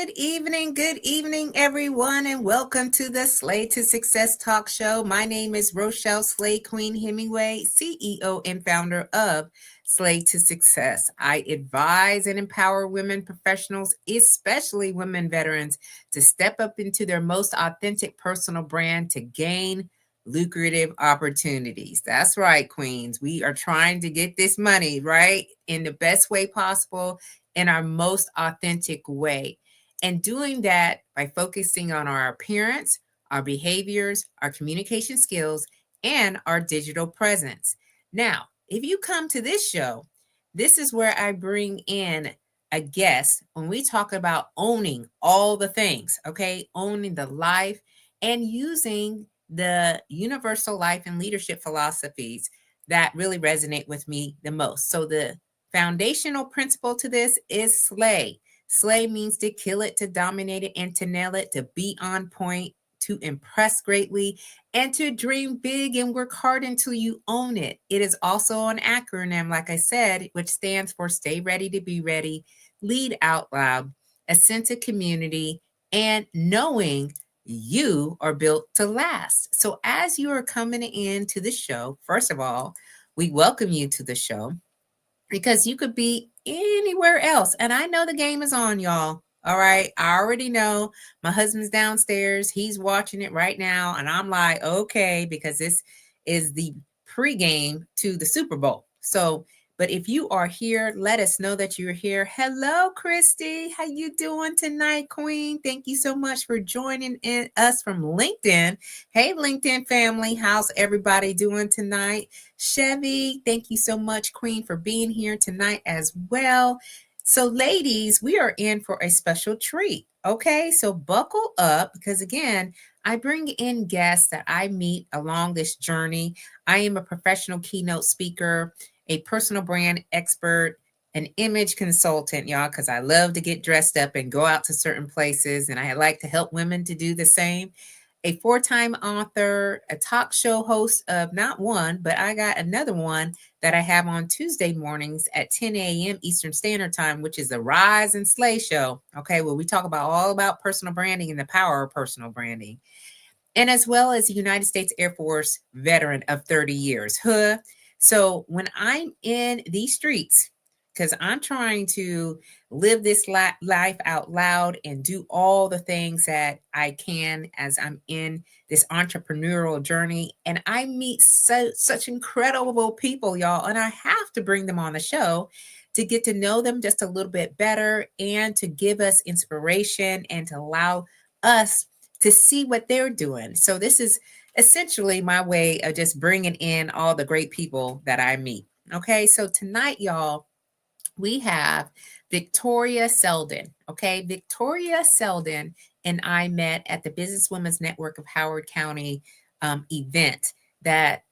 Good evening, everyone, and welcome to the Slay to Success Talk Show. My name is Rochelle Slay Queen Hemingway, CEO and founder of Slay to Success. I advise and empower women professionals, especially women veterans, to step up into their most authentic personal brand to gain lucrative opportunities. That's right, queens. We are trying to get this money, right, in the best way possible, in our most authentic way. And doing that by focusing on our appearance, our behaviors, our communication skills, and our digital presence. Now, if you come to this show, this is where I bring in a guest when we talk about owning all the things, okay? Owning the life and using the universal life and leadership philosophies that really resonate with me the most. So the foundational principle to this is slay. Slay means to kill it, to dominate it, and to nail it, to be on point, to impress greatly, and to dream big and work hard until you own it. It is also an acronym, like I said, which stands for stay ready to be ready, lead out loud, a sense of community, and knowing you are built to last. So as you are coming into the show, first of all, we welcome you to the show because you could be anywhere else. And I know the game is on, y'all. All right. I already know my husband's downstairs. He's watching it right now. And I'm like, okay, because this is the pregame to the Super Bowl. So, but if you are here, let us know that you're here. Hello, Christy. How you doing tonight, Queen? Thank you so much for joining us from LinkedIn. Hey, LinkedIn family. How's everybody doing tonight? Chevy, thank you so much, Queen, for being here tonight as well. So, ladies, we are in for a special treat. Okay, so buckle up because, again, I bring in guests that I meet along this journey. I am a professional keynote speaker, a personal brand expert, an image consultant, y'all, because I love to get dressed up and go out to certain places, and I like to help women to do the same. A 4-time author, a talk show host of not one, but I got another one that I have on Tuesday mornings at 10 a.m. Eastern Standard Time, which is the Rise and Slay Show. Okay, well, we talk about all about personal branding and the power of personal branding. And as well as a United States Air Force veteran of 30 years. Huh? So when I'm in these streets, because I'm trying to live this life out loud and do all the things that I can as I'm in this entrepreneurial journey. And I meet such incredible people, y'all. And I have to bring them on the show to get to know them just a little bit better and to give us inspiration and to allow us to see what they're doing. So this is essentially my way of just bringing in all the great people that I meet. Okay, so tonight, y'all, we have Viktoriya Selden. Okay, Viktoriya Selden and I met at the Businesswomen's Network of Howard County event that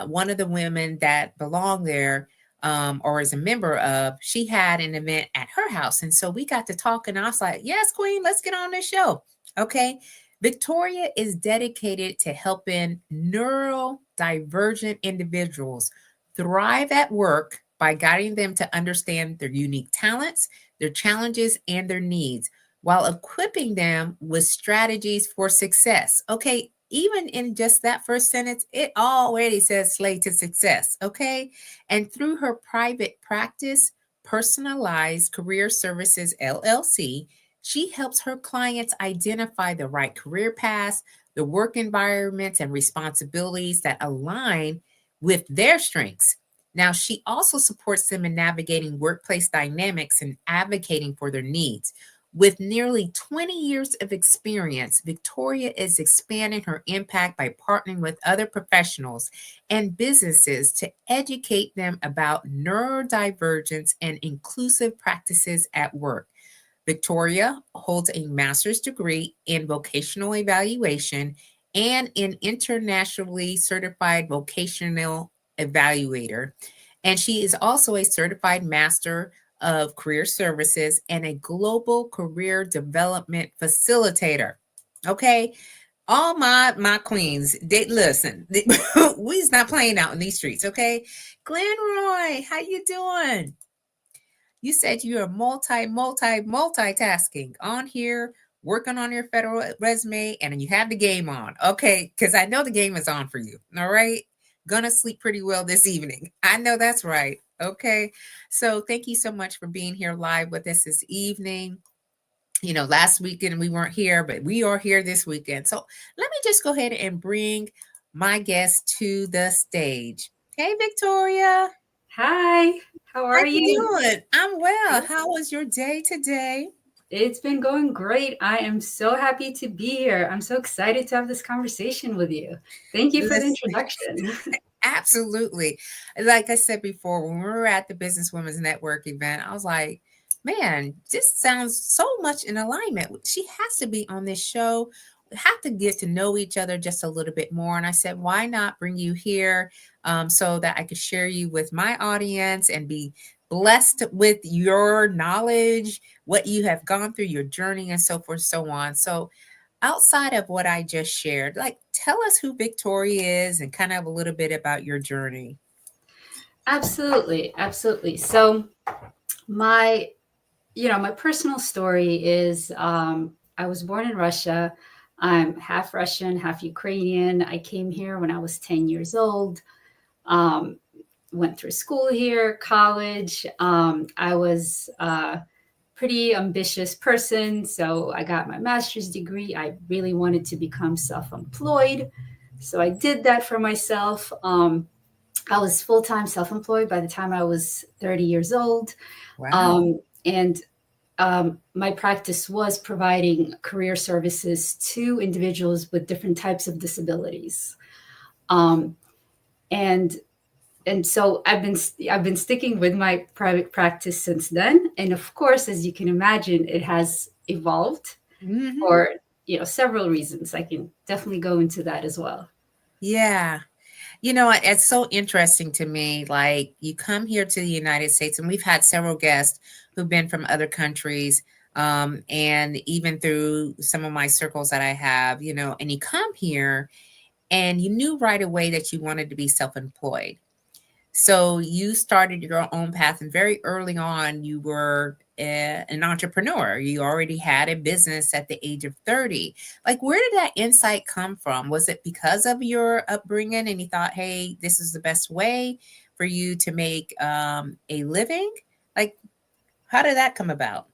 one of the women that belong there or is a member of, she had an event at her house. And so we got to talk and I was like, yes, Queen, let's get on this show. Okay. Viktoriya is dedicated to helping neurodivergent individuals thrive at work by guiding them to understand their unique talents, their challenges, and their needs, while equipping them with strategies for success. Okay, even in just that first sentence, it already says slay to success. Okay, and through her private practice, Personalized Career Services LLC, she helps her clients identify the right career paths, the work environments, and responsibilities that align with their strengths. Now, she also supports them in navigating workplace dynamics and advocating for their needs. With nearly 20 years of experience, Viktoriya is expanding her impact by partnering with other professionals and businesses to educate them about neurodivergence and inclusive practices at work. Viktoriya holds a master's degree in vocational evaluation and an internationally certified vocational evaluator. And she is also a certified master of career services and a global career development facilitator. Okay. All my queens, they listen. We's not playing out in these streets, okay? Glenroy, how you doing? You said you're multitasking on here, working on your federal resume, and you have the game on. Okay, because I know the game is on for you. All right. Gonna sleep pretty well this evening. I know that's right. Okay. So thank you so much for being here live with us this evening. Last weekend we weren't here, but we are here this weekend. So let me just go ahead and bring my guest to the stage. Hey, Victoria. Hi, how How are you you? doing? I'm well. Good. How was your day today? It's been going great. I am so happy to be here. I'm so excited to have this conversation with you. Thank you for the Listen, introduction. absolutely. Like I said before, when we were at the Business Women's Network event, I was like, man, this sounds so much in alignment. She has to be on this show. We have to get to know each other just a little bit more. And I said, why not bring you here so that I could share you with my audience and be blessed with your knowledge, what you have gone through, your journey, and so forth, so on. So, outside of what I just shared, like tell us who Victoria is and kind of a little bit about your journey. Absolutely, absolutely. So my, my personal story is I was born in Russia. I'm half Russian, half Ukrainian. I came here when I was 10 years old. Um, Went through school here, college. I was pretty ambitious person. So I got my master's degree. I really wanted to become self employed. So I did that for myself. I was full time self employed by the time I was 30 years old. Wow. And my practice was providing career services to individuals with different types of disabilities. Um, and and so I've been sticking with my private practice since then. And of course, as you can imagine, it has evolved Hmm. for several reasons. I can definitely go into that as well. Yeah. It's so interesting to me. Like, you come here to the United States, and we've had several guests who've been from other countries. And even through some of my circles that I have, and you come here and you knew right away that you wanted to be self employed. So you started your own path, and very early on, you were an entrepreneur. You already had a business at the age of 30. Like, where did that insight come from? Was it because of your upbringing and you thought, hey, this is the best way for you to make a living? Like, how did that come about?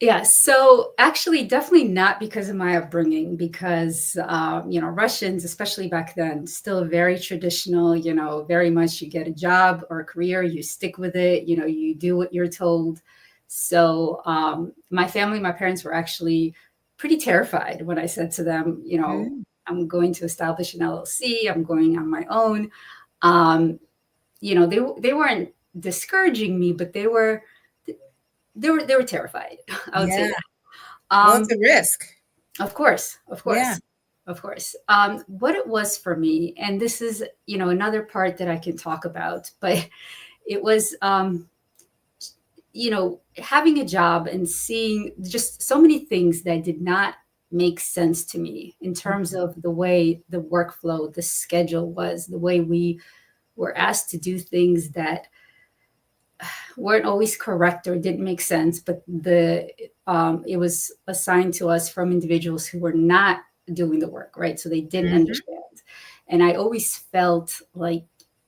Yeah, so actually, definitely not because of my upbringing, because Russians, especially back then, still very traditional. Very much you get a job or a career, you stick with it. You do what you're told. So my family, my parents were actually pretty terrified when I said to them, Mm, I'm going to establish an LLC. I'm going on my own. Um, they weren't discouraging me, but they were terrified. I would say yeah. that. Well, it's Um, a risk. of course, of Yeah. course, of course. What it was for me, and this is another part that I can talk about, but it was having a job and seeing just so many things that did not make sense to me in terms of the way the workflow, the schedule was, the way we were asked to do things that weren't always correct or didn't make sense, but the it was assigned to us from individuals who were not doing the work, right? So they didn't Hmm. understand. And I always felt like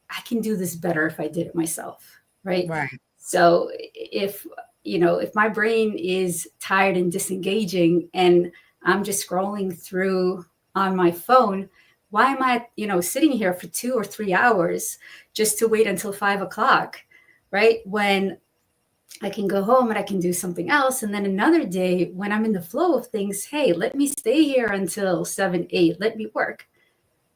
I can do this better if I did it myself, right? Right. So if my brain is tired and disengaging and I'm just scrolling through on my phone, why am I, sitting here for 2 or 3 hours just to wait until 5 o'clock, right? When I can go home and I can do something else. And then another day when I'm in the flow of things, hey, let me stay here until 7, 8, let me work.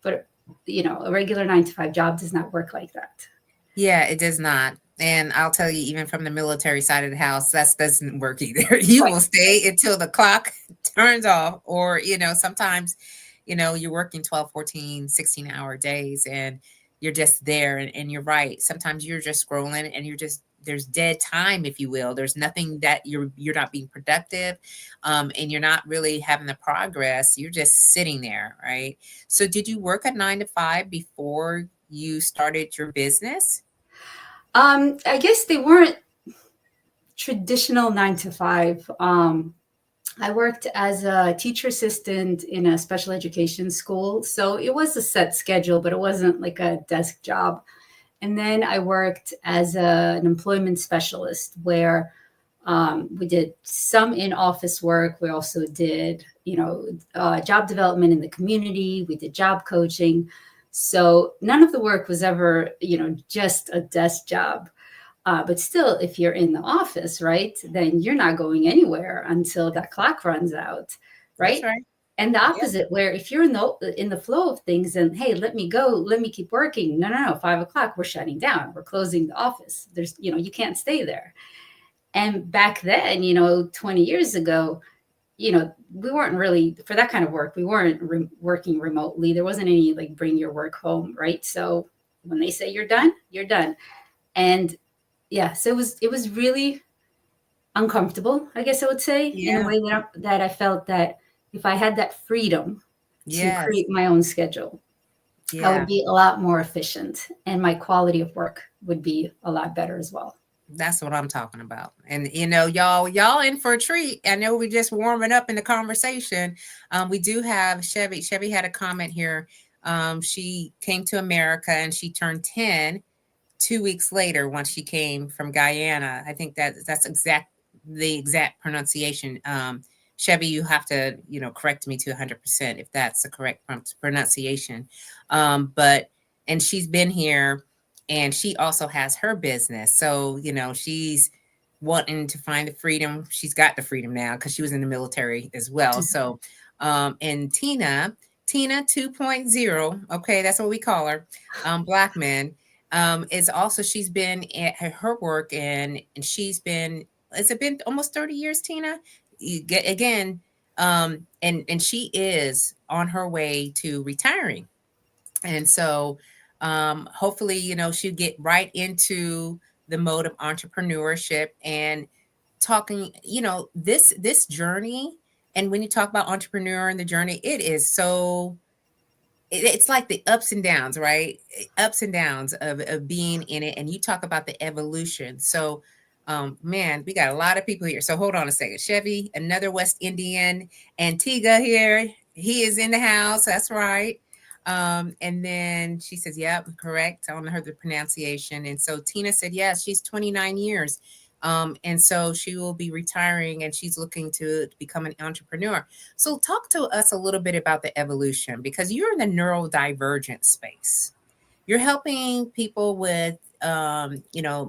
But, a regular 9 to 5 job does not work like that. Yeah, it does not. And I'll tell you, even from the military side of the house, that doesn't work either. You Right. will stay until the clock turns off, or, sometimes, you're working 12, 14, 16-hour days and you're just there. And you're right. Sometimes you're just scrolling and there's dead time, if you will. There's nothing that you're not being productive, and you're not really having the progress. You're just sitting there, right? So did you work a 9 to 5 before you started your business? I guess they weren't. traditional 9 to 5. I worked as a teacher assistant in a special education school. So it was a set schedule, but it wasn't like a desk job. And then I worked as an employment specialist where we did some in-office work. We also did, job development in the community. We did job coaching. So none of the work was ever, just a desk job. But still, if you're in the office, right, then you're not going anywhere until that clock runs out, right? That's right. And the Yeah. opposite, where if you're in the flow of things and hey, let me go, let me keep working. No, 5 o'clock, we're shutting down. We're closing the office. There's, you can't stay there. And back then, 20 years ago, we weren't really for that kind of work. We weren't working remotely. There wasn't any like bring your work home, right? So when they say you're done, you're done. And yeah, so it was really uncomfortable, I guess I would say, in a way that I felt that if I had that freedom to create my own schedule, I would be a lot more efficient and my quality of work would be a lot better as well. That's what I'm talking about. And y'all in for a treat. I know we're just warming up in the conversation. We do have Chevy. Chevy had a comment here. She came to America and she turned 10 2 weeks later once she came from Guyana. I think that's the exact pronunciation. Chevy, you have to, correct me to 100% if that's the correct pronunciation. And she's been here and she also has her business. So, she's wanting to find the freedom. She's got the freedom now because she was in the military as well. Mm-hmm. So, and Tina 2.0, okay, that's what we call her, Blackman, is also, she's been at her work and she's been, has it been almost 30 years, Tina? And she is on her way to retiring. And so hopefully, she'll get right into the mode of entrepreneurship and talking, this journey. And when you talk about entrepreneur and the journey, it is so, it's like the ups and downs, right? Ups and downs of being in it. And you talk about the evolution. So, man, we got a lot of people here. So hold on a second. Chevy, another West Indian, Antigua here. He is in the house. That's right. And then she says, yep, correct. I don't know the pronunciation. And so Tina said, yes, she's 29 years. And so she will be retiring and she's looking to become an entrepreneur. So talk to us a little bit about the evolution, because you're in the neurodivergent space. You're helping people with,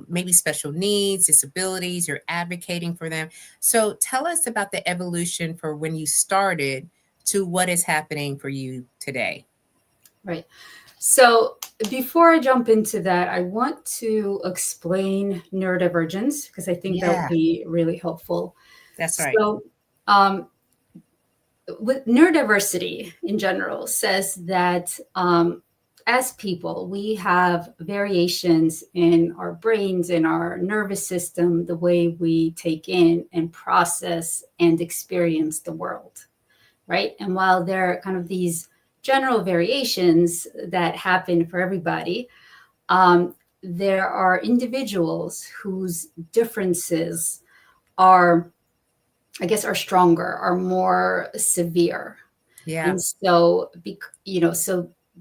maybe special needs, disabilities, you're advocating for them. So tell us about the evolution for when you started to what is happening for you today. Right. So before I jump into that, I want to explain neurodivergence because I think that would be really helpful. That's right. So with neurodiversity in general says that as people, we have variations in our brains, in our nervous system, the way we take in and process and experience the world, right? And while there are kind of these general variations that happen for everybody, there are individuals whose differences are stronger, are more severe. Yeah. And so,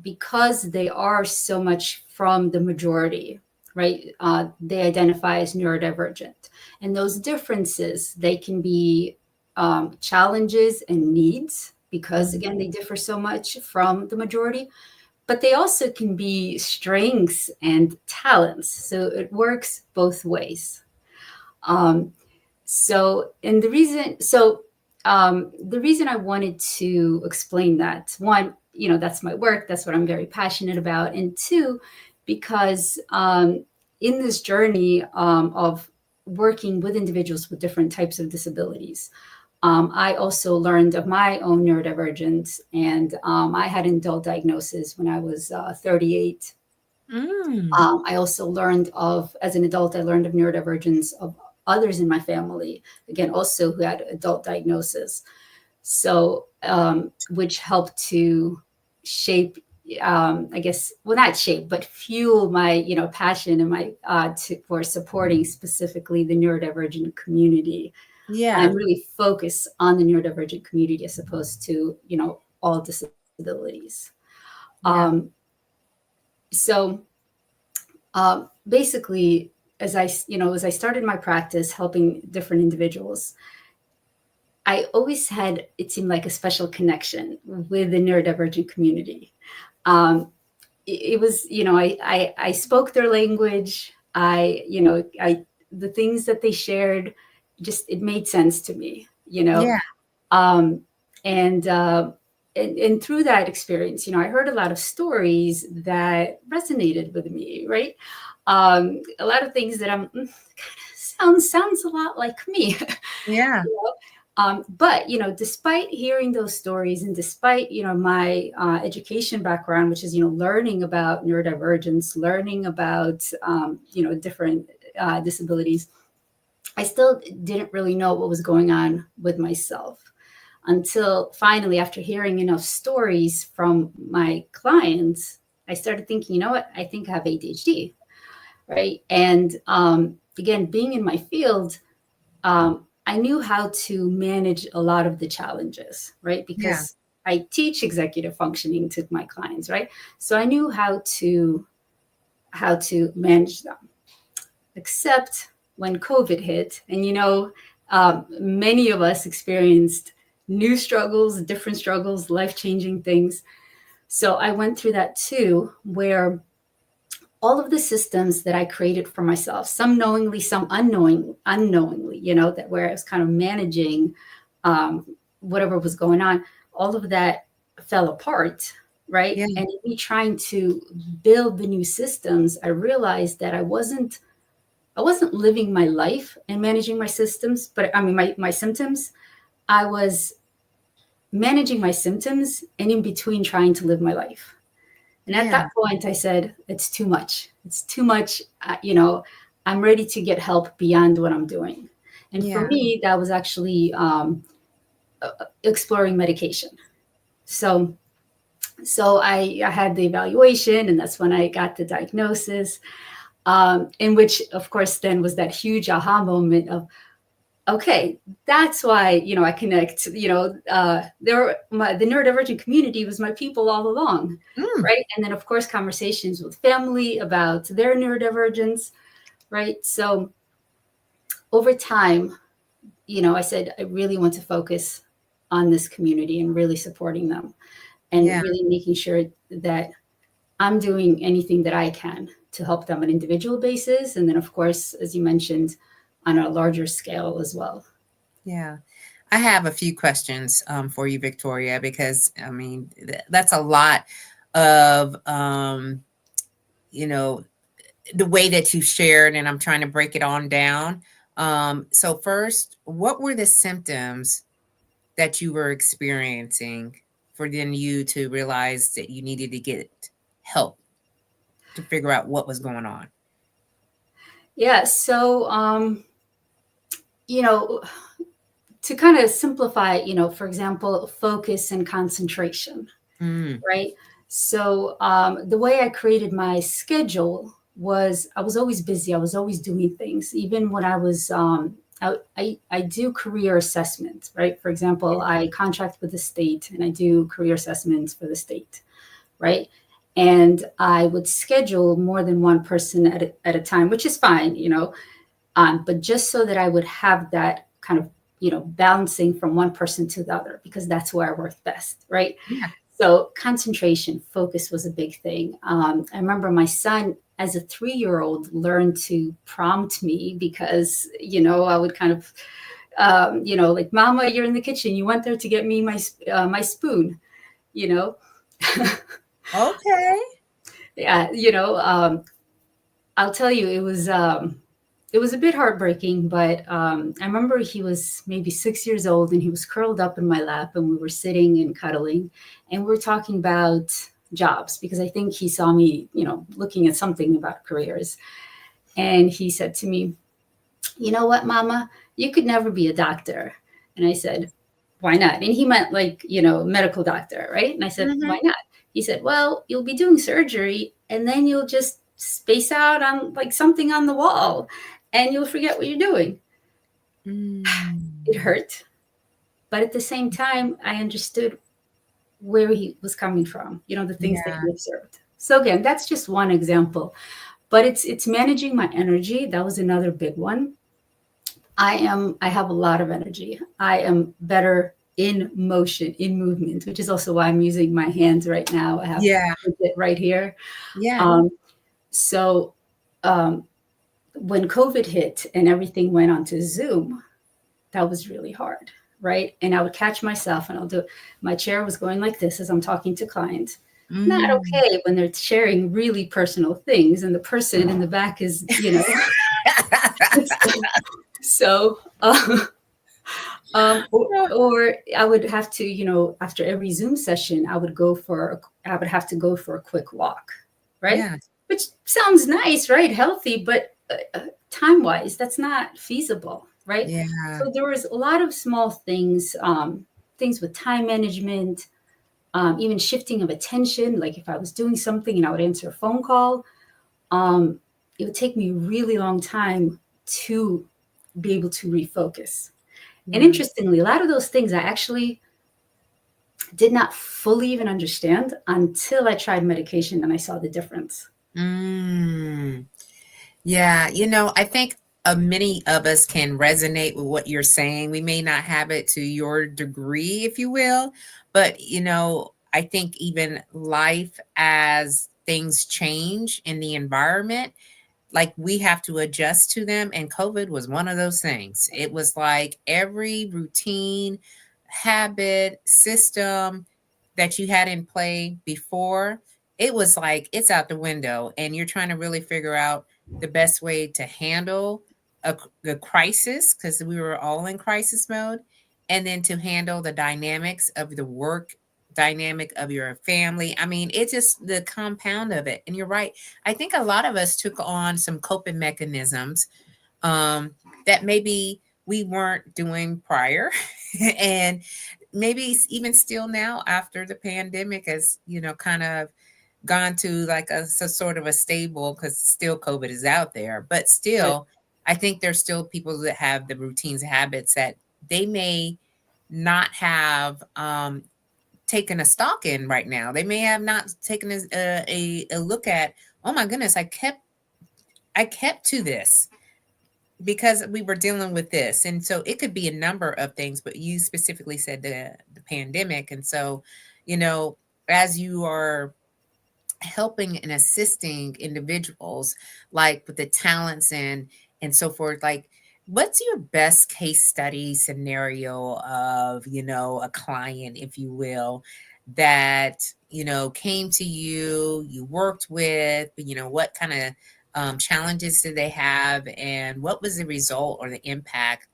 because they are so much from the majority, right? They identify as neurodivergent. And those differences, they can be challenges and needs, because again, they differ so much from the majority, but they also can be strengths and talents. So it works both ways. The reason I wanted to explain that, one, that's my work, that's what I'm very passionate about. And two, because in this journey of working with individuals with different types of disabilities, I also learned of my own neurodivergence, and I had an adult diagnosis when I was 38. I also learned as an adult, I learned of neurodivergence of others in my family, again, also who had adult diagnosis. So, which helped to shape, I guess, well, not shape, but fuel my, passion and my for supporting specifically the neurodivergent community, Yeah. and really focus on the neurodivergent community as opposed to, all disabilities. Yeah. So basically, as I started my practice helping different individuals, I always had, it seemed like, a special connection with the neurodivergent community. It was, I spoke their language. The things that they shared, just, it made sense to me, Yeah. um, and, uh, and through that experience, I heard a lot of stories that resonated with me, right? A lot of things that sounds a lot like me. Yeah. But despite hearing those stories, and despite my education background, which is learning about neurodivergence, learning about different disabilities, I still didn't really know what was going on with myself until finally, after hearing enough stories from my clients, I started thinking, you know what, I think I have ADHD, right? And again, being in my field, I knew how to manage a lot of the challenges, right? Yeah. Because I teach executive functioning to my clients, right? So I knew how to manage them. Except when COVID hit, and many of us experienced new struggles, different struggles, life-changing things. So I went through that too, where all of the systems that I created for myself, some knowingly, some unknowingly, that where I was kind of managing whatever was going on, all of that fell apart, right? Yeah. And in me trying to build the new systems, I realized that I wasn't living my life and managing my systems, but I mean my symptoms. I was managing my symptoms and in between trying to live my life. And at Yeah. that point, I said, it's too much. It's too much. I'm ready to get help beyond what I'm doing. And for Yeah. me, that was actually exploring medication. So, I had the evaluation, and that's when I got the diagnosis, in which, of course, then was that huge aha moment of, okay, that's why, I connect, the neurodivergent community was my people all along, Mm. right? And then, of course, conversations with family about their neurodivergence, right? So over time, I said, I really want to focus on this community and really supporting them and Yeah. really making sure that I'm doing anything that I can to help them on an individual basis. And then, of course, as you mentioned, on a larger scale as well. Yeah. I have a few questions for you, Viktoriya, because I mean, that's a lot of, you know, the way that you shared, and I'm trying to break it on down. So first, what were the symptoms that you were experiencing for then you to realize that you needed to get help to figure out what was going on? Yeah. So, you know, to kind of simplify, for example, focus and concentration, Mm. right? So, the way I created my schedule was I was always busy. I was always doing things, even when I was, I do career assessments, right? For example, I contract with the state and I do career assessments for the state, right? And I would schedule more than one person at a time, which is fine, but just so that I would have that kind of, bouncing from one person to the other, because that's where I work best, right? Yeah. So concentration, focus was a big thing. I remember my son, as a 3-year-old, learned to prompt me because, I would kind of, like, Mama, you're in the kitchen. You went there to get me my spoon, you know? Okay. Yeah, I'll tell you, it was a bit heartbreaking, but I remember he was maybe 6 years old and he was curled up in my lap and we were sitting and cuddling and we were talking about jobs because I think he saw me, looking at something about careers. And he said to me, you know what, Mama, you could never be a doctor. And I said, why not? And he meant, like, medical doctor, right? And I said, why Mhm. not? He said, well, you'll be doing surgery and then you'll just space out on like something on the wall and you'll forget what you're doing. It hurt. But at the same time, I understood where he was coming from, the things that Yeah. he observed. So again, that's just one example. But it's managing my energy. That was another big one. I have a lot of energy. I am better in motion, in movement, which is also why I'm using my hands right now. I have Yeah. it right here. Yeah. So when COVID hit and everything went onto Zoom, that was really hard, right? And I would catch myself and I'll do, my chair was going like this as I'm talking to clients. Not okay when they're sharing really personal things and the person in the back is, so, or I would have to, after every Zoom session, I would have to go for a quick walk, right? Yeah. Which sounds nice, right? Healthy, but time-wise, that's not feasible, right? Yeah. So there was a lot of small things, things with time management, even shifting of attention. Like if I was doing something and I would answer a phone call, it would take me a really long time to be able to refocus. And interestingly, a lot of those things I actually did not fully even understand until I tried medication and I saw the difference. Yeah. I think many of us can resonate with what you're saying. We may not have it to your degree, if you will, but, I think even life as things change in the environment, like we have to adjust to them. And COVID was one of those things. It was like every routine, habit, system that you had in play before, it was like it's out the window. And you're trying to really figure out the best way to handle the crisis, because we were all in crisis mode, and then to handle the dynamics of the work dynamic of your family. I mean, it's just the compound of it. And you're right. I think a lot of us took on some coping mechanisms that maybe we weren't doing prior. And maybe even still now after the pandemic has, kind of gone to like a sort of a stable, because still COVID is out there. But still, I think there's still people that have the routines, habits that they may not have taken a stock in right now. They may have not taken a look at, oh my goodness, I kept to this because we were dealing with this. And so it could be a number of things, but you specifically said the pandemic. And so, as you are helping and assisting individuals, like with the talents and so forth, like, what's your best case study scenario of, a client, if you will, that, came to you, you worked with, what kind of challenges did they have, and what was the result or the impact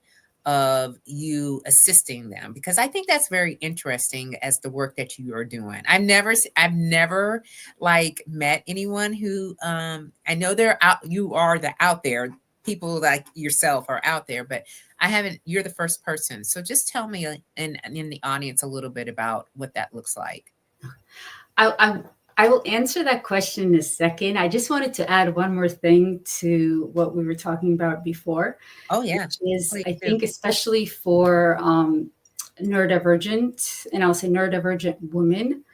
of you assisting them? Because I think that's very interesting as the work that you are doing. I've never like met anyone who I know they're out, you are the out there, people like yourself are out there, but you're the first person. So just tell me in the audience a little bit about what that looks like. I will answer that question in a second. I just wanted to add one more thing to what we were talking about before. Oh yeah. Which is, Please I do. think, especially for neurodivergent, and I'll say neurodivergent women,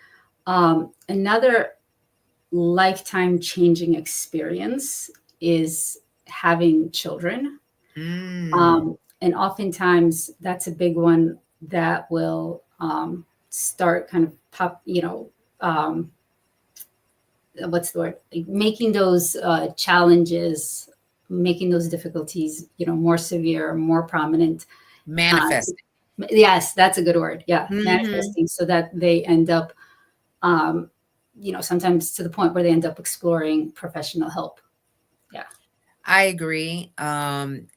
another lifetime changing experience is having children. And oftentimes that's a big one that will start kind of what's the word? Making those challenges, making those difficulties, more severe, more prominent. Manifest. Yes, that's a good word. Yeah, manifesting, so that they end up, sometimes to the point where they end up exploring professional help. Yeah, I agree. And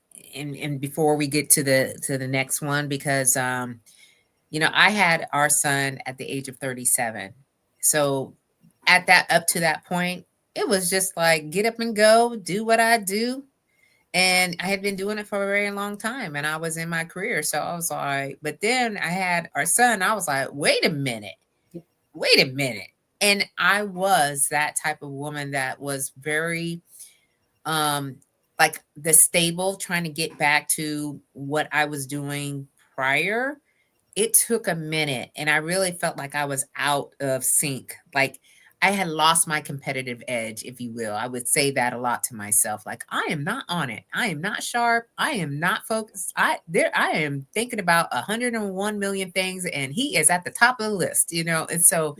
before we get to the next one, because I had our son at the age of 37. So up to that point, it was just like get up and go, do what I do. And I had been doing it for a very long time, and I was in my career. So I was like, but then I had our son, I was like, wait a minute. And I was that type of woman that was very, like the stable, trying to get back to what I was doing prior. It took a minute, and I really felt like I was out of sync. Like I had lost my competitive edge, if you will. I would say that a lot to myself. Like I am not on it. I am not sharp. I am not focused. I am thinking about 101 million things, and he is at the top of the list, you know. And so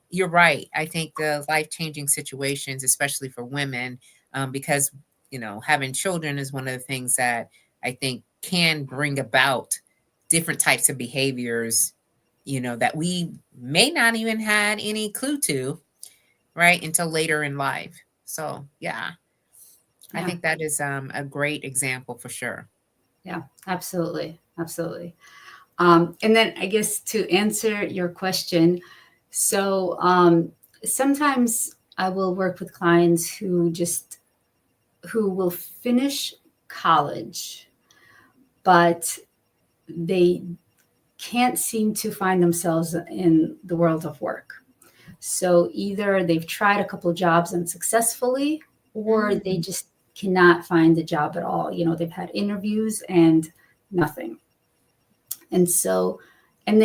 you're right. I think the life-changing situations, especially for women, because having children is one of the things that I think can bring about different types of behaviors, that we may not even had any clue to, right, until later in life. So yeah, I Yeah. think that is a great example for sure. Yeah, absolutely. Absolutely. And then I guess to answer your question, so sometimes I will work with clients who will finish college, but they can't seem to find themselves in the world of work. So either they've tried a couple of jobs unsuccessfully, or they Mm, just cannot find a job at all. They've had interviews and nothing. And so, and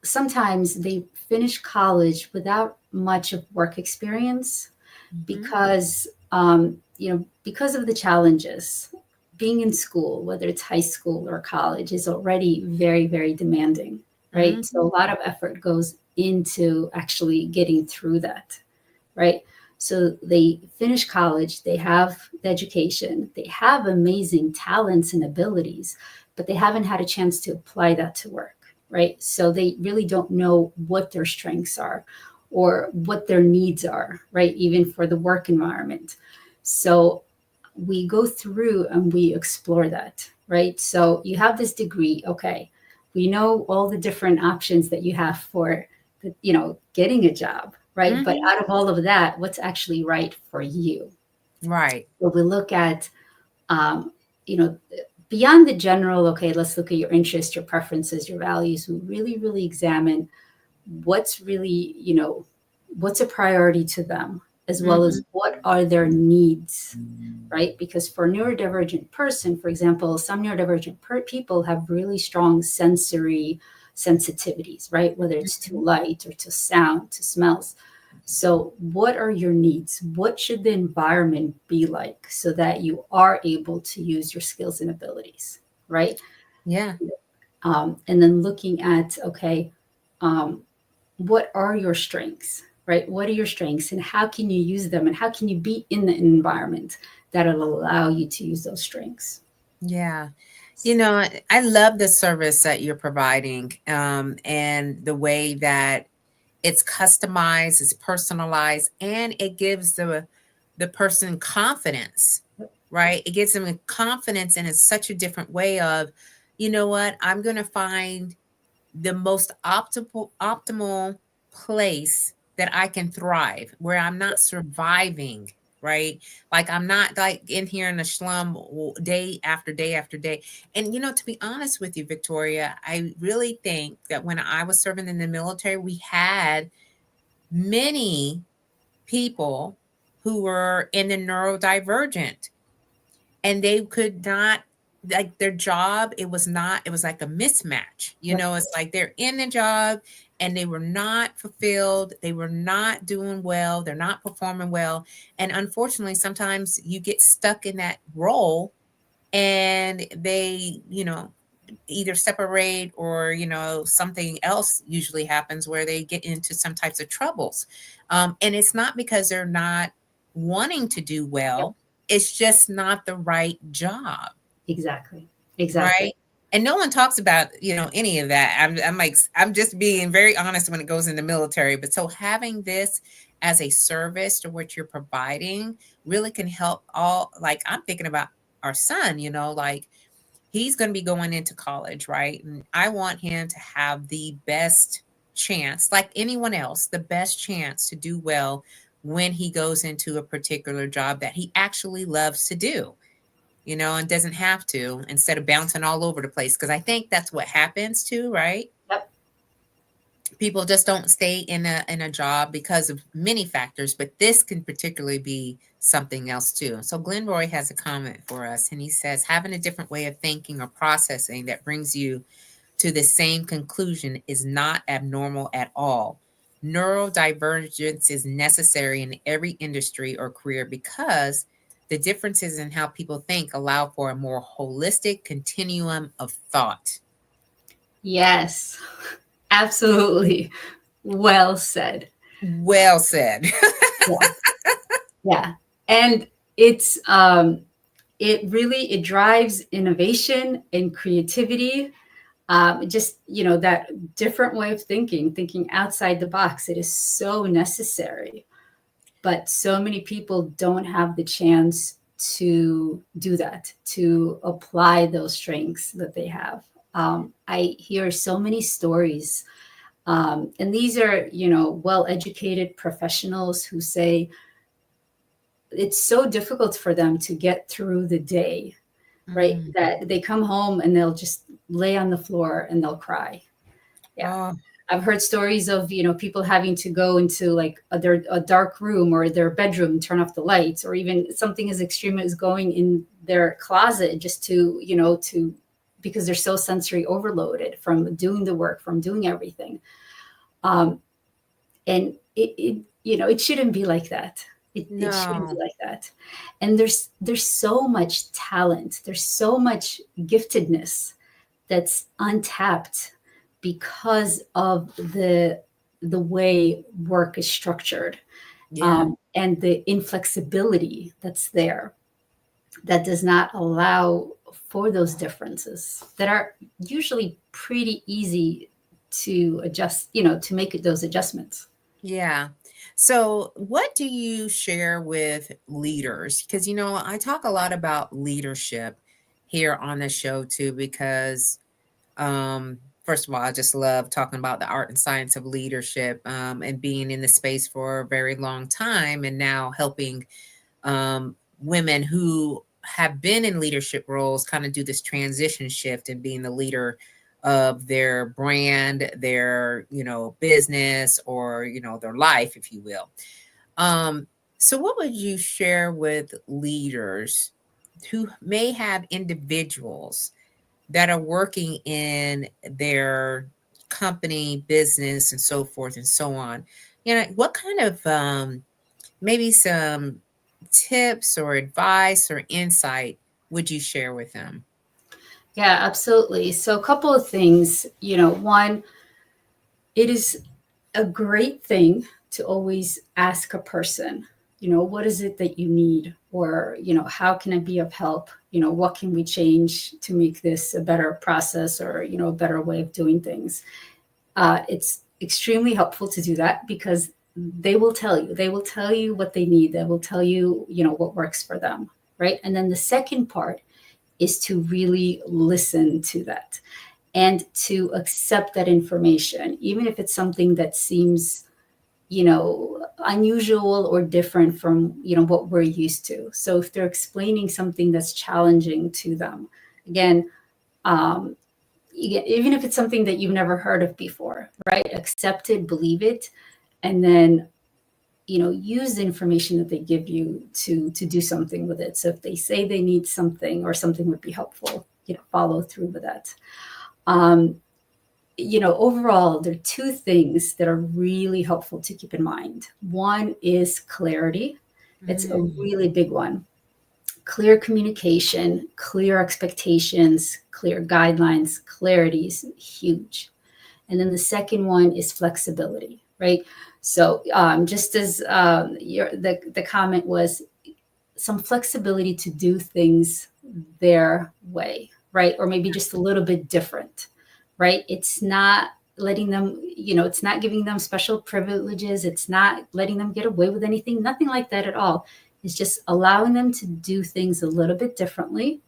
sometimes they finish college without much of work experience mhm, because of the challenges. Being in school, whether it's high school or college, is already very, very demanding, right? So mhm, a lot of effort goes into actually getting through that, right? So they finish college, they have the education, they have amazing talents and abilities, but they haven't had a chance to apply that to work, right? So they really don't know what their strengths are or what their needs are, right? Even for the work environment. So we go through and we explore that, right? So you have this degree, okay. We know all the different options that you have for, getting a job, right? But mhm. out of all of that, what's actually right for you? Right. So we look at, um, you know, beyond the general, okay, let's look at your interests, your preferences, your values. We really, really examine what's really, what's a priority to them, as well as Mhm, what are their needs, right? Because for a neurodivergent person, for example, some neurodivergent people have really strong sensory sensitivities, right? Whether it's to mhm. light or to sound, to smells. So, what are your needs? What should the environment be like so that you are able to use your skills and abilities, right? Yeah. And then looking at, okay, um, what are your strengths, right? What are your strengths and how can you use them and how can you be in the environment that'll allow you to use those strengths? Yeah. I love the service that you're providing, and the way that it's customized, it's personalized, and it gives the person confidence, right? It gives them a confidence, and it's such a different way of, you know what, I'm going to find the most optimal place that I can thrive, where I'm not surviving, right? Like I'm not like in here in the slum day after day after day. And to be honest with you, Victoria, I really think that when I was serving in the military, we had many people who were in the neurodivergent, and they could not, like, their job, it was like a mismatch. Yep. It's like they're in the job and they were not fulfilled, they were not doing well, they're not performing well. And unfortunately, sometimes you get stuck in that role, and they either separate, or something else usually happens where they get into some types of troubles. And it's not because they're not wanting to do Yep. well, it's just not the right job, Exactly. Exactly. right? And no one talks about any of that. I'm like, I'm just being very honest when it goes in the military. But so having this as a service to what you're providing really can help. All, like, I'm thinking about our son, like, he's going to be going into college, right? And I want him to have the best chance, like anyone else, the best chance to do well when he goes into a particular job that he actually loves to do, and doesn't have to, instead of bouncing all over the place. Because I think that's what happens too, right? Yep. people just don't stay in a job because of many factors, but this can particularly be something else too. So Glenroy has a comment for us, and he says having a different way of thinking or processing that brings you to the same conclusion is not abnormal at all. Neurodivergence is necessary in every industry or career because the differences in how people think allow for a more holistic continuum of thought. Yes, absolutely. Well said. Well said. Yeah. Yeah. And it's it drives innovation and creativity. Just, that different way of thinking outside the box. It is so necessary. But so many people don't have the chance to do that, to apply those strengths that they have. I hear so many stories, and these are, well-educated professionals who say it's so difficult for them to get through the day, right? Mm. That they come home and they'll just lay on the floor and they'll cry. Yeah. Oh, I've heard stories of, people having to go into like a dark room or their bedroom, turn off the lights, or even something as extreme as going in their closet just because they're so sensory overloaded from doing the work, from doing everything. And it shouldn't be like that. It shouldn't be no. like that. And there's so much talent. There's so much giftedness that's untapped because of the way work is structured, Yeah. and the inflexibility that's there, that does not allow for those differences that are usually pretty easy to adjust, to make those adjustments. Yeah. So, what do you share with leaders? Because, I talk a lot about leadership here on the show too, because, first of all, I just love talking about the art and science of leadership, and being in the space for a very long time, and now helping women who have been in leadership roles kind of do this transition shift and being the leader of their brand, their, business, or, their life, if you will. So what would you share with leaders who may have individuals that are working in their company, business, and so forth and so on? What kind of maybe some tips or advice or insight would you share with them? Yeah, absolutely. So a couple of things, one, it is a great thing to always ask a person, what is it that you need? Or, how can I be of help? What can we change to make this a better process, or, a better way of doing things? It's extremely helpful to do that because they will tell you what they need. They will tell you, what works for them. Right. And then the second part is to really listen to that and to accept that information, even if it's something that seems, unusual or different from, what we're used to. So if they're explaining something that's challenging to them, again, even if it's something that you've never heard of before, right? Accept it, believe it, and then, use the information that they give you to do something with it. So if they say they need something or something would be helpful, follow through with that. Overall, there are two things that are really helpful to keep in mind. One is clarity. It's a Mm, really big one. Clear communication, clear expectations, clear guidelines. Clarity is huge. And then the second one is flexibility, right? So just as the comment was, some flexibility to do things their way, right? Or maybe just a little bit different, right? It's not letting them, it's not giving them special privileges. It's not letting them get away with anything, nothing like that at all. It's just allowing them to do things a little bit differently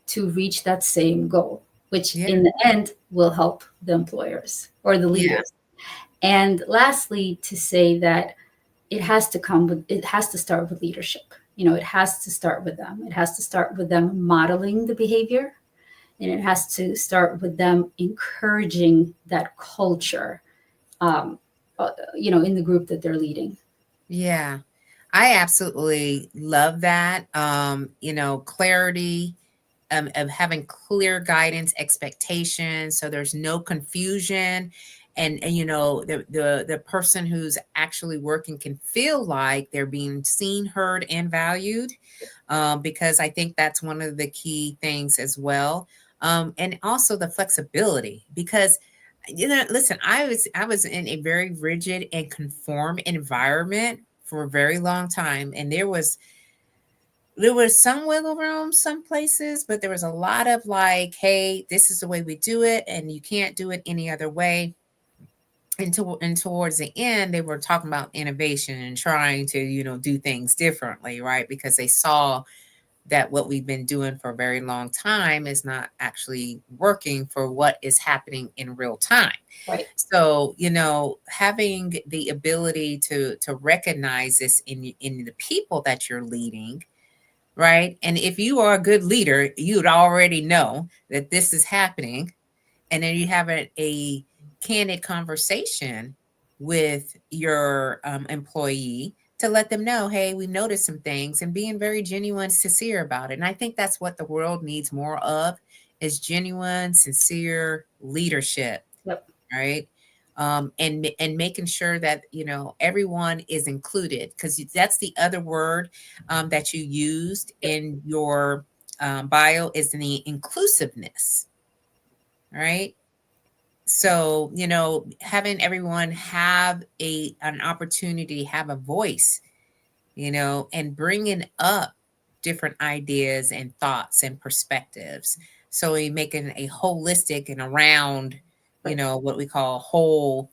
to reach that same goal, which yeah. in the end will help the employers or the Yeah. leaders. And lastly, to say that it has to start with leadership. It has to start with them. It has to start with them modeling the behavior, and it has to start with them encouraging that culture in the group that they're leading. Yeah, I absolutely love that. Clarity, of having clear guidance, expectations, so there's no confusion, and the person who's actually working can feel like they're being seen, heard, and valued, because I think that's one of the key things as well, and also the flexibility, because listen, I was in a very rigid and conform environment for a very long time, and there was some wiggle room some places, but there was a lot of like, hey, this is the way we do it, and you can't do it any other way. And towards the end, they were talking about innovation and trying to, do things differently, right? Because they saw that what we've been doing for a very long time is not actually working for what is happening in real time. Right. So, having the ability to recognize this in the people that you're leading, right? And if you are a good leader, you'd already know that this is happening. And then you have a candid conversation with your employee to let them know, hey, we noticed some things, and being very genuine, sincere about it. And I think that's what the world needs more of, is genuine, sincere leadership, Yep. right? And making sure that everyone is included, because that's the other word that you used in your bio, is the inclusiveness, right? So having everyone have an opportunity, have a voice, and bringing up different ideas and thoughts and perspectives, so we making a holistic and around what we call whole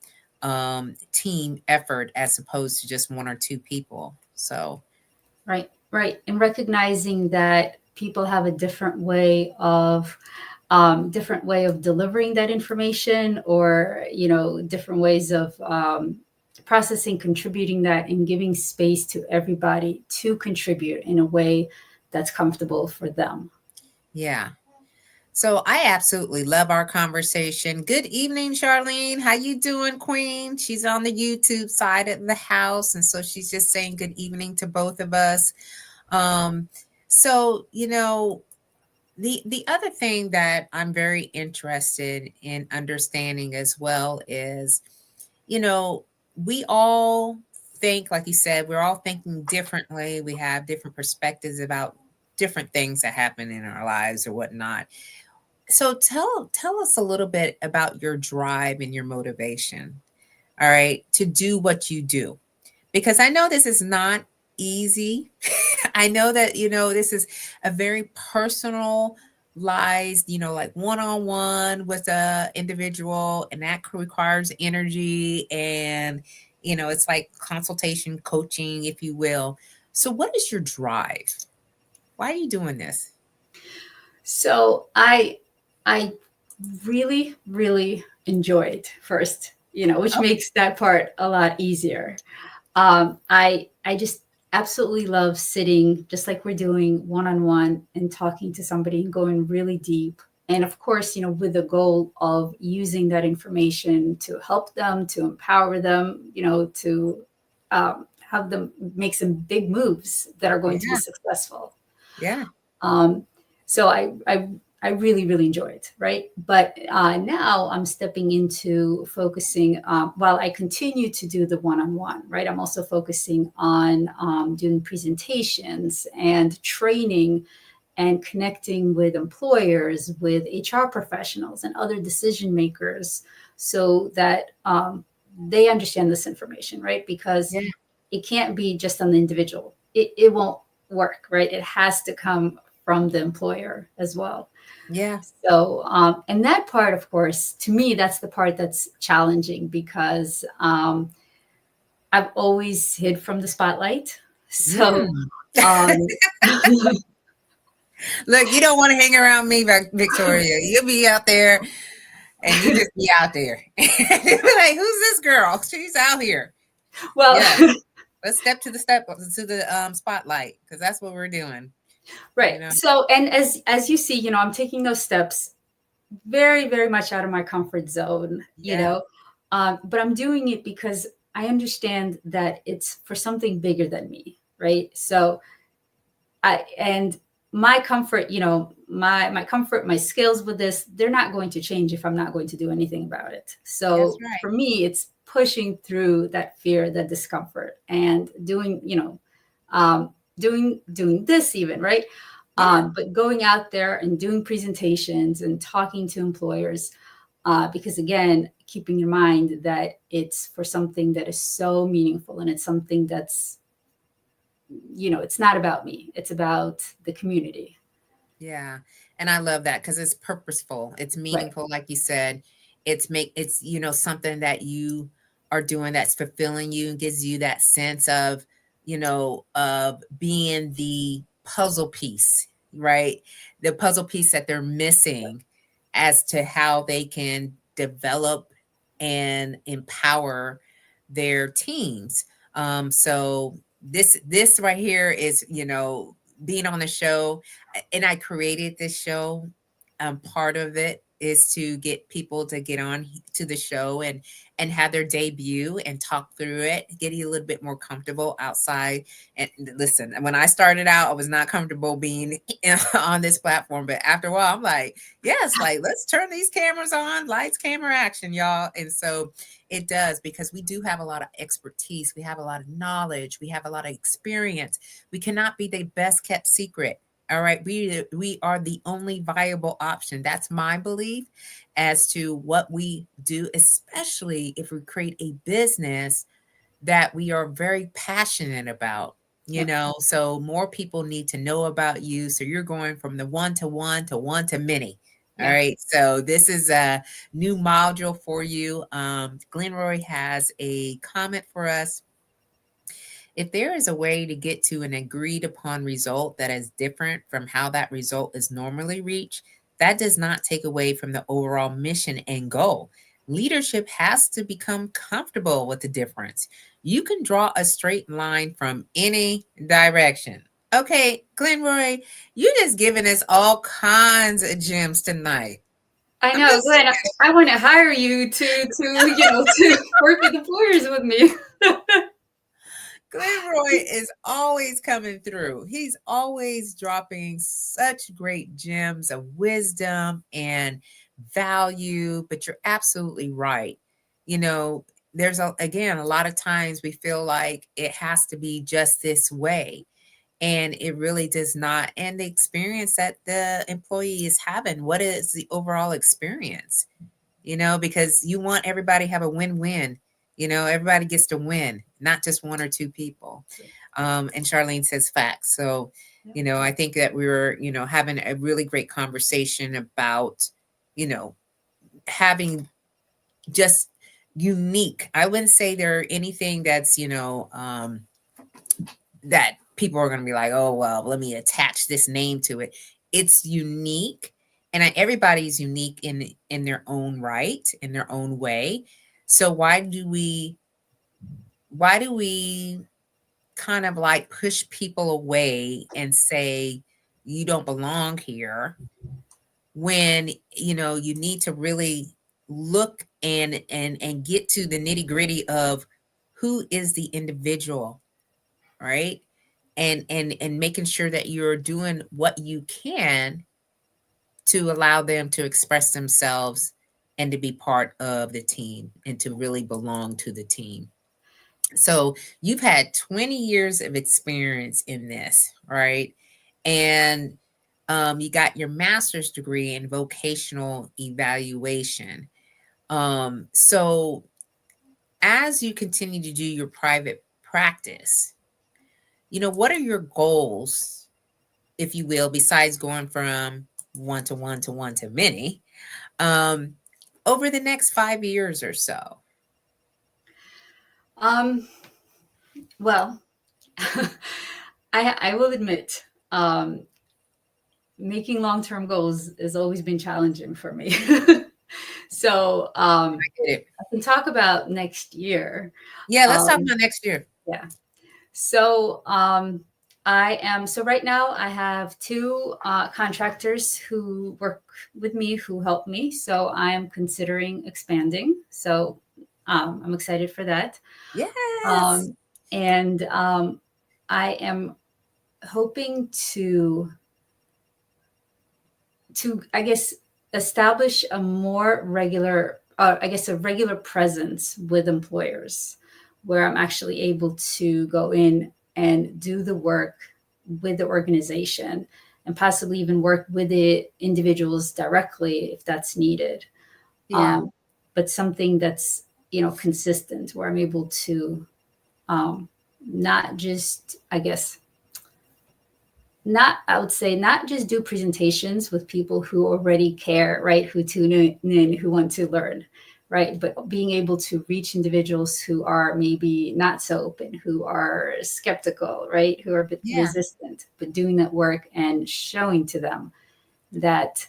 team effort, as opposed to just one or two people. So Right. And recognizing that people have a different way of delivering that information, or different ways of processing, contributing that, and giving space to everybody to contribute in a way that's comfortable for them. yeah. So I absolutely love our conversation. Good evening, Charlene. How you doing, Queen? She's on the YouTube side of the house, and so she's just saying good evening to both of us. So the other thing that I'm very interested in understanding as well is, we all think, like you said, we're all thinking differently. We have different perspectives about different things that happen in our lives or whatnot. So tell us a little bit about your drive and your motivation, all right, to do what you do. Because I know this is not easy. I know that, this is a very personalized, like one-on-one with a individual, and that requires energy, and, it's like consultation, coaching, if you will. So what is your drive? Why are you doing this? So I really, really enjoy it first, which makes that part a lot easier. I just absolutely love sitting, just like we're doing, one-on-one, and talking to somebody and going really deep. And of course, with the goal of using that information to help them, to empower them, to have them make some big moves that are going to be successful. Yeah. So I really, really enjoy it, right? But now I'm stepping into focusing, while I continue to do the one-on-one, right? I'm also focusing on doing presentations and training and connecting with employers, with HR professionals and other decision makers, so that they understand this information, right? Because it can't be just on the individual. It won't work, right? It has to come from the employer as well. Yeah. So, and that part, of course, to me, that's the part that's challenging, because I've always hid from the spotlight. So, look, you don't want to hang around me, Viktoriya. You'll be out there, and you just be out there. You'll be like, who's this girl? She's out here. Well, let's step to the spotlight, because that's what we're doing. Right. So, and as you see, I'm taking those steps very, very much out of my comfort zone, But I'm doing it because I understand that it's for something bigger than me, right? So and my comfort, my comfort, my skills with this, they're not going to change if I'm not going to do anything about it. That's So right. for me, it's pushing through that fear, that discomfort, and doing, doing this even, right? Yeah. But going out there and doing presentations and talking to employers, because again, keeping in mind that it's for something that is so meaningful, and it's something that's, it's not about me, it's about the community. Yeah. And I love that because it's purposeful. It's Right. meaningful, like you said. It's something that you are doing that's fulfilling you and gives you that sense of, of being the puzzle piece, right? The puzzle piece that they're missing as to how they can develop and empower their teams. So this right here is, being on the show, and I created this show. Part of it is to get people to get on to the show and have their debut and talk through it, get you a little bit more comfortable outside. And listen, when I started out, I was not comfortable being on this platform, but after a while, I'm like, yes, like let's turn these cameras on, lights, camera, action, y'all. And so it does, because we do have a lot of expertise, we have a lot of knowledge, we have a lot of experience. We cannot be the best kept secret. All right. We are the only viable option. That's my belief as to what we do, especially if we create a business that we are very passionate about. Yep. So more people need to know about you. So you're going from the one to one to one to many. All Yeah. right. So this is a new module for you. Glenroy has a comment for us. If there is a way to get to an agreed upon result that is different from how that result is normally reached, that does not take away from the overall mission and goal. Leadership has to become comfortable with the difference. You can draw a straight line from any direction. Okay, Glenroy, you just giving us all kinds of gems tonight. I I'm know, just Glenn. I want to hire you to work with employers with me. Glenroy is always coming through. He's always dropping such great gems of wisdom and value. But you're absolutely right. You know, there's again, a lot of times we feel like it has to be just this way. And it really does not. And the experience that the employee is having, what is the overall experience? Because you want everybody to have a win-win. Everybody gets to win, not just one or two people. And Charlene says facts. So, I think that we were, having a really great conversation about, having just unique. I wouldn't say there anything that's, that people are going to be like, oh, well, let me attach this name to it. It's unique. And everybody's unique in their own right, in their own way. So why do we kind of like push people away and say you don't belong here, when you need to really look and get to the nitty-gritty of who is the individual, right? And making sure that you're doing what you can to allow them to express themselves and to be part of the team and to really belong to the team. So you've had 20 years of experience in this, right? And you got your master's degree in vocational evaluation. So as you continue to do your private practice, what are your goals, if you will, besides going from one to one to one to many, um, over the next 5 years or so? Um, well, I will admit, making long-term goals has always been challenging for me. So I get it. I can talk about next year. Yeah, let's talk Um, about next year. yeah. So so right now I have two contractors who work with me, who help me. So I am considering expanding. So I'm excited for that. Yes. And I am hoping to I guess establish a more regular, a regular presence with employers, where I'm actually able to go in and do the work with the organization, and possibly even work with the individuals directly if that's needed. Yeah. But something that's, consistent, where I'm able to not just, I would say, not just do presentations with people who already care, right? Who tune in, who want to learn, right? But being able to reach individuals who are maybe not so open, who are skeptical, right? Who are a bit Yeah. resistant, but doing that work and showing to them that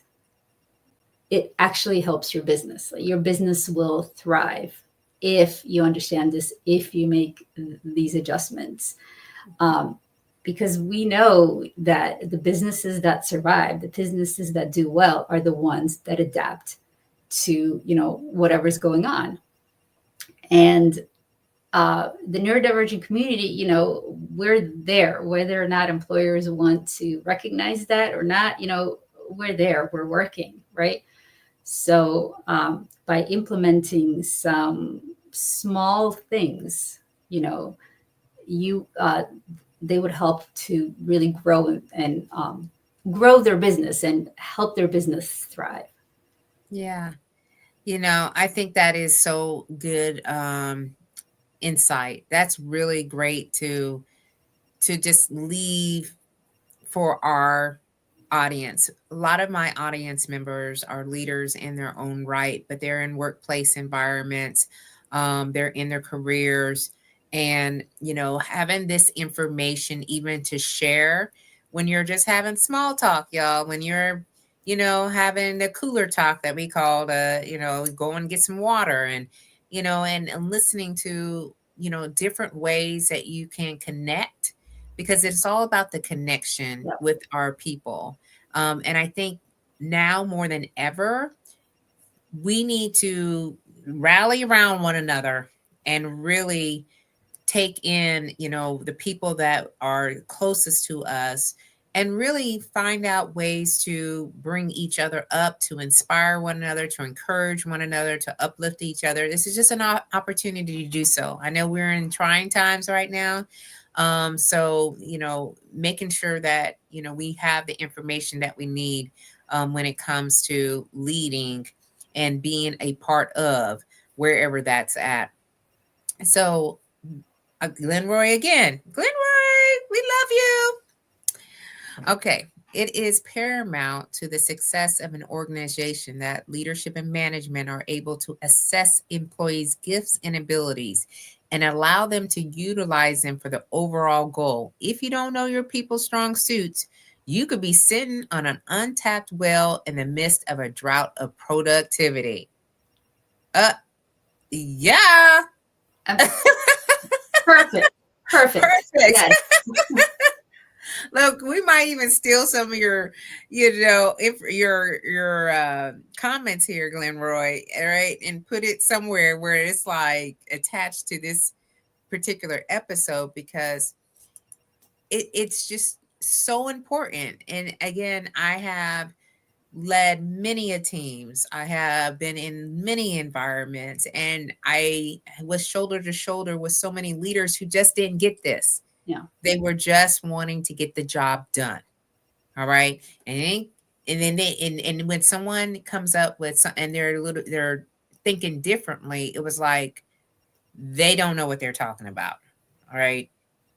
it actually helps your business. Like, your business will thrive if you understand this, if you make these adjustments. Because we know that the businesses that survive, the businesses that do well, are the ones that adapt to, whatever's going on. And the neurodivergent community, we're there, whether or not employers want to recognize that or not. We're there, we're working, right? So by implementing some small things, you they would help to really grow and grow their business and help their business thrive. Yeah. I think that is so good insight. That's really great to just leave for our audience. A lot of my audience members are leaders in their own right, but they're in workplace environments. They're in their careers, and having this information even to share when you're just having small talk, y'all. When you're having the cooler talk that we call go and get some water, and and listening to different ways that you can connect, because it's all about the connection Yep. with our people. And I think now more than ever, we need to rally around one another and really take in, the people that are closest to us, and really find out ways to bring each other up, to inspire one another, to encourage one another, to uplift each other. This is just an opportunity to do so. I know we're in trying times right now. So, making sure that, we have the information that we need when it comes to leading and being a part of wherever that's at. So, Glenroy again. Glenroy, we love you. Okay. It is paramount to the success of an organization that leadership and management are able to assess employees' gifts and abilities and allow them to utilize them for the overall goal. If you don't know your people's strong suits, you could be sitting on an untapped well in the midst of a drought of productivity. Yeah. Perfect. Perfect. Yes. Look, we might even steal some of your, if your comments here, Glenroy, all right, and put it somewhere where it's like attached to this particular episode, because it's just so important. And again, I have led many a teams. I have been in many environments, and I was shoulder to shoulder with so many leaders who just didn't get this. Yeah. They were just wanting to get the job done. All right. And then and when someone comes up with some, and they're thinking differently, it was like they don't know what they're talking about. All right.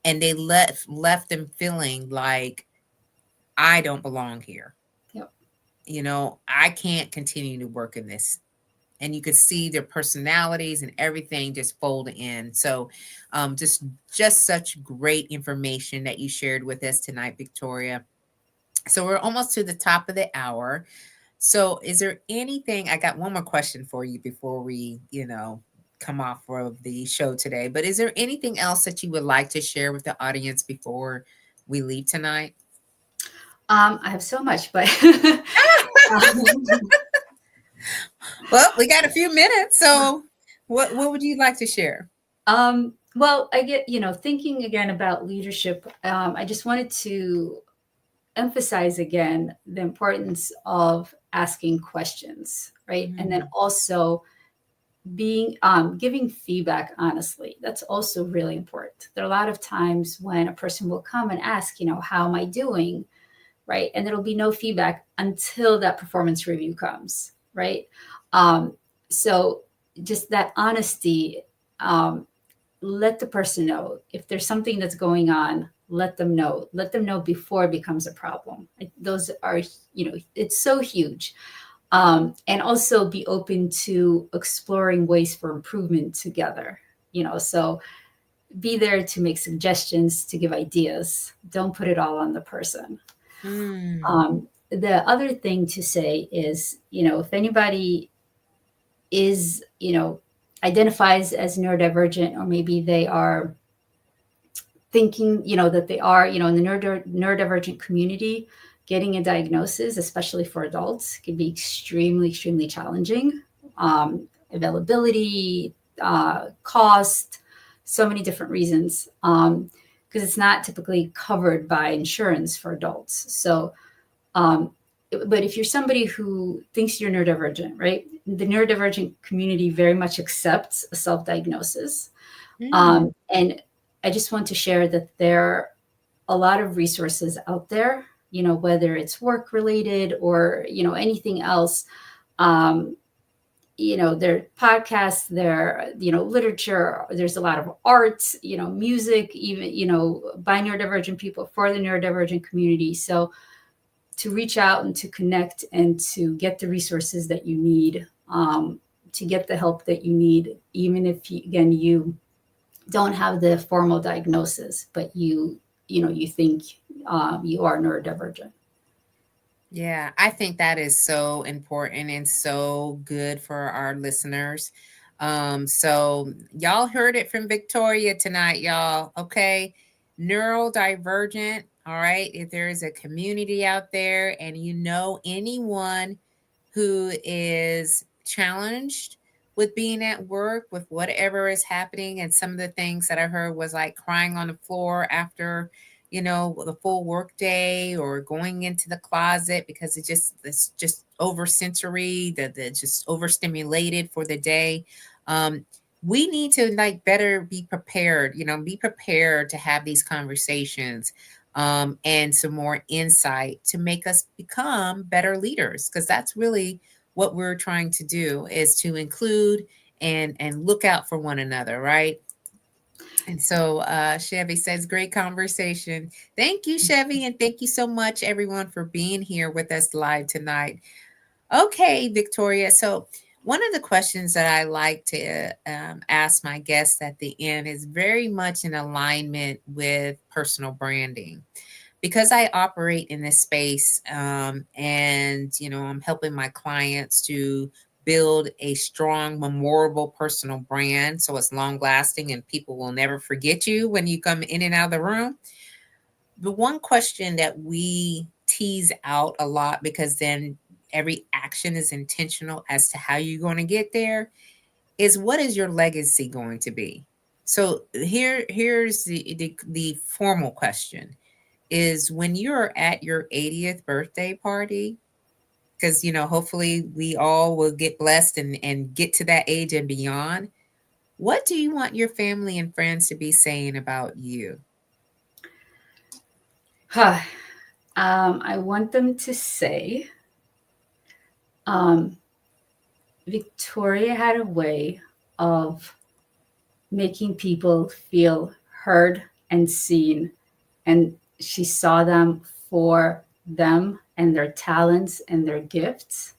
And they left them feeling like, I don't belong here. Yep. I can't continue to work in this. And you could see their personalities and everything just fold in. So just such great information that you shared with us tonight, Viktoriya. So we're almost to the top of the hour. So is there anything, I got one more question for you before we, come off of the show today, but is there anything else that you would like to share with the audience before we leave tonight? I have so much, but Well, we got a few minutes, so What would you like to share? Well, I get, thinking again about leadership, I just wanted to emphasize again the importance of asking questions, right? And then Mm, also being giving feedback honestly. That's also really important. There are a lot of times when a person will come and ask, how am I doing, right? And there'll be no feedback until that performance review comes, right? Um, so just that honesty, um, let the person know if there's something that's going on. Let them know. Let them know before it becomes a problem. Those are, it's so huge. And also be open to exploring ways for improvement together. So be there to make suggestions, to give ideas. Don't put it all on the person. mm, The other thing to say is, if anybody is, identifies as neurodivergent, or maybe they are thinking, that they are, in the neurodivergent community, getting a diagnosis, especially for adults, can be extremely, extremely challenging. Availability, cost, so many different reasons, because it's not typically covered by insurance for adults. So, but if you're somebody who thinks you're neurodivergent, right? The neurodivergent community very much accepts a self-diagnosis. mm. And I just want to share that there are a lot of resources out there, whether it's work related or, anything else. Um, there are podcasts, there, literature, there's a lot of arts, music, even, by neurodivergent people for the neurodivergent community. So to reach out and to connect and to get the resources that you need, to get the help that you need, even if you don't have the formal diagnosis, but you think you are neurodivergent. Yeah, I think that is so important and so good for our listeners. So y'all heard it from Viktoriya tonight, y'all. Okay. Neurodivergent. All right. If there is a community out there and you know anyone who is challenged with being at work, with whatever is happening, and some of the things that I heard was like crying on the floor after the full work day, or going into the closet because it's just over sensory, the just overstimulated for the day. um we need to like better be prepared, be prepared to have these conversations, and some more insight to make us become better leaders, because that's really what we're trying to do, is to include and look out for one another, right? And so Chevy says, great conversation. Thank you, Chevy. And thank you so much, everyone, for being here with us live tonight. Okay, Viktoriya. So, one of the questions that I like to ask my guests at the end is very much in alignment with personal branding. Because I operate in this space, and I'm helping my clients to build a strong, memorable personal brand so it's long lasting and people will never forget you when you come in and out of the room. The one question that we tease out a lot, because then every action is intentional as to how you're going to get there, is what is your legacy going to be? So here's the formal question is, when you're at your 80th birthday party, because hopefully we all will get blessed and get to that age and beyond, what do you want your family and friends to be saying about you? I want them to say, um, Viktoriya had a way of making people feel heard and seen, and she saw them for them and their talents and their gifts,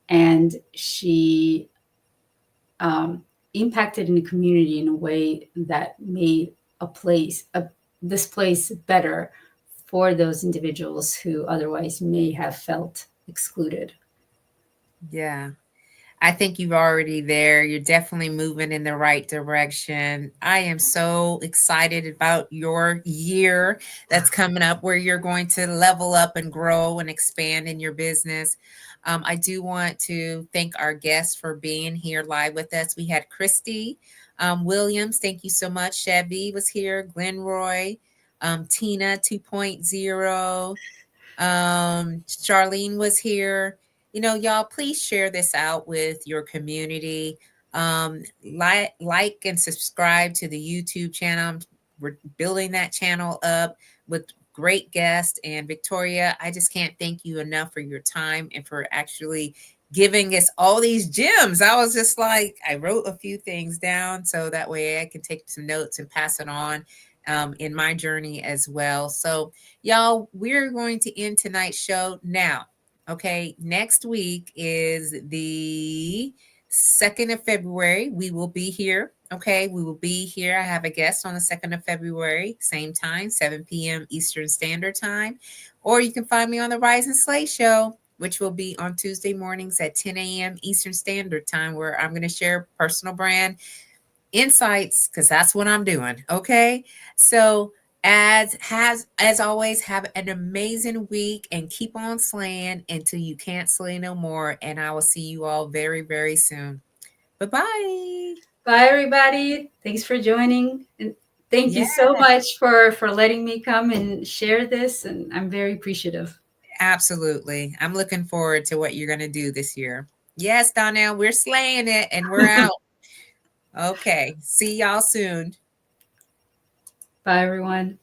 and she impacted in the community in a way that made this place better for those individuals who otherwise may have felt excluded. Yeah, I think you're already there. You're definitely moving in the right direction. I am so excited about your year that's coming up where you're going to level up and grow and expand in your business. I do want to thank our guests for being here live with us. We had Christy Williams. Thank you so much. Chevy was here. Glenroy, Tina 2.0. Charlene was here. Y'all, please share this out with your community. Like and subscribe to the YouTube channel. We're building that channel up with great guests. And Viktoriya, I just can't thank you enough for your time and for actually giving us all these gems. I was just like, I wrote a few things down so that way I can take some notes and pass it on in my journey as well. So y'all, we're going to end tonight's show now. Okay, next week is the 2nd of February. We will be here. Okay, we will be here. I have a guest on the 2nd of February, same time, 7 p.m. Eastern Standard Time. Or you can find me on the Rise and Slay show, which will be on Tuesday mornings at 10 a.m. Eastern Standard Time, where I'm going to share personal brand insights because that's what I'm doing. Okay, so as always, have an amazing week and keep on slaying until you can't slay no more. And I will see you all very, very soon. Bye-bye. Bye, everybody. Thanks for joining. And thank you Yeah, so much for letting me come and share this. And I'm very appreciative. absolutely. I'm looking forward to what you're going to do this year. Yes, Donnell, we're slaying it and we're out. Okay, see y'all soon. Bye, everyone.